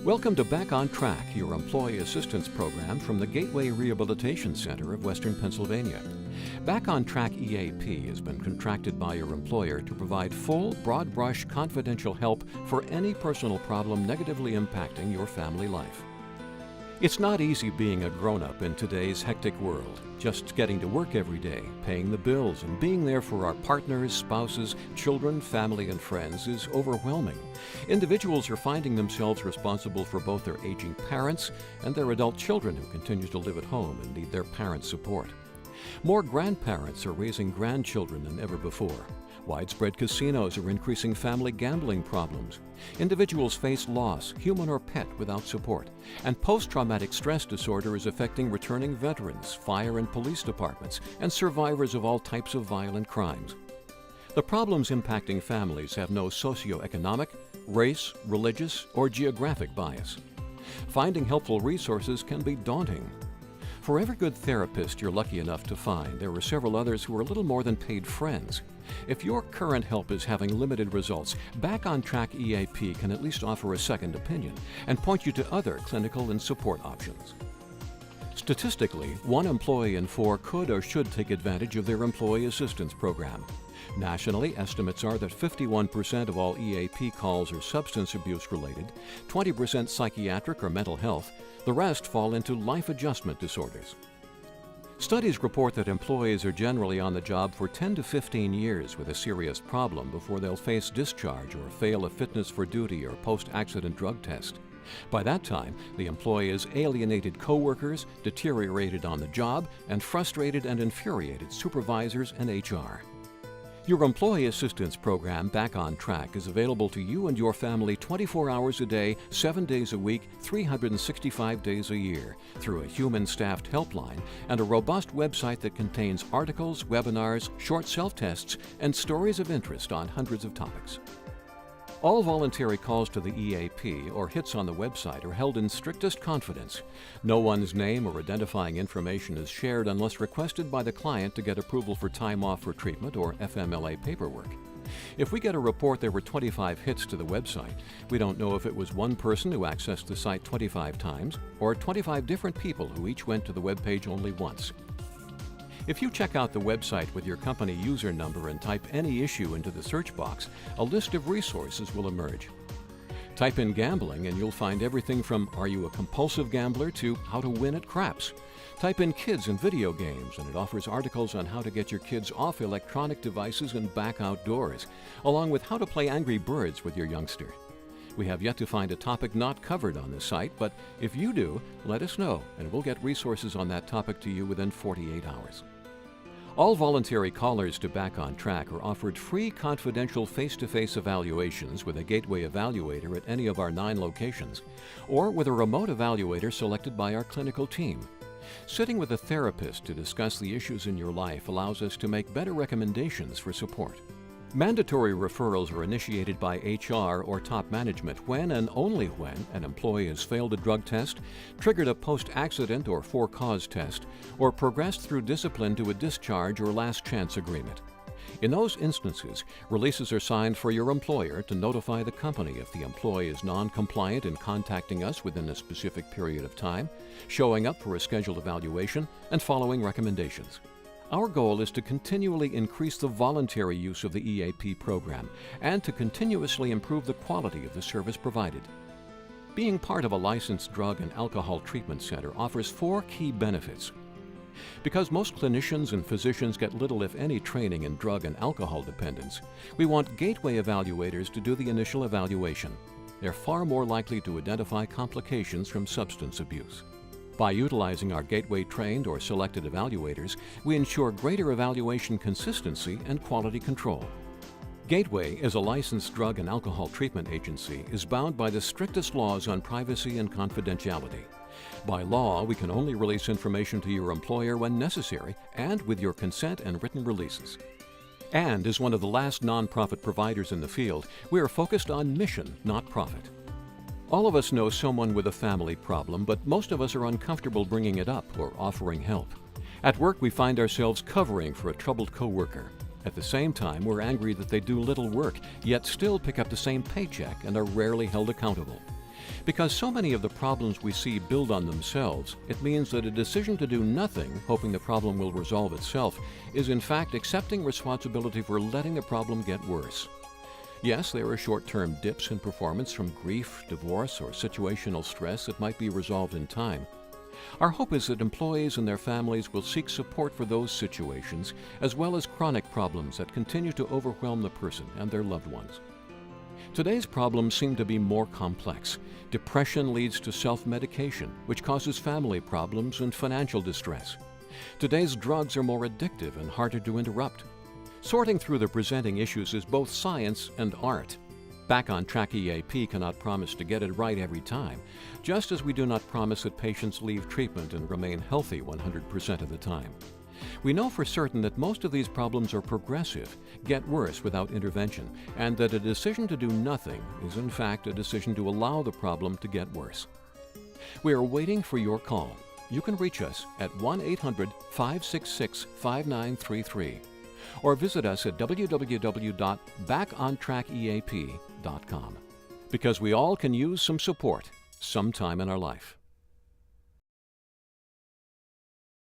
Welcome to Back on Track, your employee assistance program from the Gateway Rehabilitation Center of Western Pennsylvania. Back on Track EAP has been contracted by your employer to provide full, broad-brush, confidential help for any personal problem negatively impacting your family life. It's not easy being a grown-up in today's hectic world. Just getting to work every day, paying the bills, and being there for our partners, spouses, children, family, and friends is overwhelming. Individuals are finding themselves responsible for both their aging parents and their adult children who continue to live at home and need their parents' support. More grandparents are raising grandchildren than ever before. Widespread casinos are increasing family gambling problems. Individuals face loss, human or pet, without support. And post-traumatic stress disorder is affecting returning veterans, fire and police departments, and survivors of all types of violent crimes. The problems impacting families have no socioeconomic, race, religious, or geographic bias. Finding helpful resources can be daunting. For every good therapist you're lucky enough to find, there are several others who are little more than paid friends. If your current help is having limited results, Back on Track EAP can at least offer a second opinion and point you to other clinical and support options. Statistically, 1 employee in 4 could or should take advantage of their employee assistance program. Nationally, estimates are that 51% of all EAP calls are substance abuse related, 20% psychiatric or mental health, the rest fall into life adjustment disorders. Studies report that employees are generally on the job for 10 to 15 years with a serious problem before they'll face discharge or fail a fitness for duty or post-accident drug test. By that time, the employee has alienated coworkers, deteriorated on the job, and frustrated and infuriated supervisors and HR. Your employee assistance program, Back on Track, is available to you and your family 24 hours a day, 7 days a week, 365 days a year, through a human-staffed helpline and a robust website that contains articles, webinars, short self-tests, and stories of interest on hundreds of topics. All voluntary calls to the EAP or hits on the website are held in strictest confidence. No one's name or identifying information is shared unless requested by the client to get approval for time off for treatment or FMLA paperwork. If we get a report there were 25 hits to the website, we don't know if it was one person who accessed the site 25 times or 25 different people who each went to the webpage only once. If you check out the website with your company user number and type any issue into the search box, a list of resources will emerge. Type in gambling and you'll find everything from "Are you a compulsive gambler?" to "How to win at craps." Type in kids and video games and it offers articles on how to get your kids off electronic devices and back outdoors, along with how to play Angry Birds with your youngster. We have yet to find a topic not covered on the site, but if you do, let us know and we'll get resources on that topic to you within 48 hours. All voluntary callers to Back on Track are offered free confidential face-to-face evaluations with a Gateway evaluator at any of our 9 locations, or with a remote evaluator selected by our clinical team. Sitting with a therapist to discuss the issues in your life allows us to make better recommendations for support. Mandatory referrals are initiated by HR or top management when and only when an employee has failed a drug test, triggered a post-accident or for-cause test, or progressed through discipline to a discharge or last chance agreement. In those instances, releases are signed for your employer to notify the company if the employee is non-compliant in contacting us within a specific period of time, showing up for a scheduled evaluation, and following recommendations. Our goal is to continually increase the voluntary use of the EAP program and to continuously improve the quality of the service provided. Being part of a licensed drug and alcohol treatment center offers 4 key benefits. Because most clinicians and physicians get little if any training in drug and alcohol dependence, we want Gateway evaluators to do the initial evaluation. They're far more likely to identify complications from substance abuse. By utilizing our Gateway-trained or selected evaluators, we ensure greater evaluation consistency and quality control. Gateway, as a licensed drug and alcohol treatment agency, is bound by the strictest laws on privacy and confidentiality. By law, we can only release information to your employer when necessary and with your consent and written releases. And as one of the last nonprofit providers in the field, we are focused on mission, not profit. All of us know someone with a family problem, but most of us are uncomfortable bringing it up or offering help. At work, we find ourselves covering for a troubled coworker. At the same time, we're angry that they do little work, yet still pick up the same paycheck and are rarely held accountable. Because so many of the problems we see build on themselves, it means that a decision to do nothing, hoping the problem will resolve itself, is in fact accepting responsibility for letting the problem get worse. Yes, there are short-term dips in performance from grief, divorce, or situational stress that might be resolved in time. Our hope is that employees and their families will seek support for those situations, as well as chronic problems that continue to overwhelm the person and their loved ones. Today's problems seem to be more complex. Depression leads to self-medication, which causes family problems and financial distress. Today's drugs are more addictive and harder to interrupt. Sorting through the presenting issues is both science and art. Back on Track EAP cannot promise to get it right every time, just as we do not promise that patients leave treatment and remain healthy 100% of the time. We know for certain that most of these problems are progressive, get worse without intervention, and that a decision to do nothing is in fact a decision to allow the problem to get worse. We are waiting for your call. You can reach us at 1-800-566-5933 or visit us at www.backontrackeap.com, because we all can use some support sometime in our life.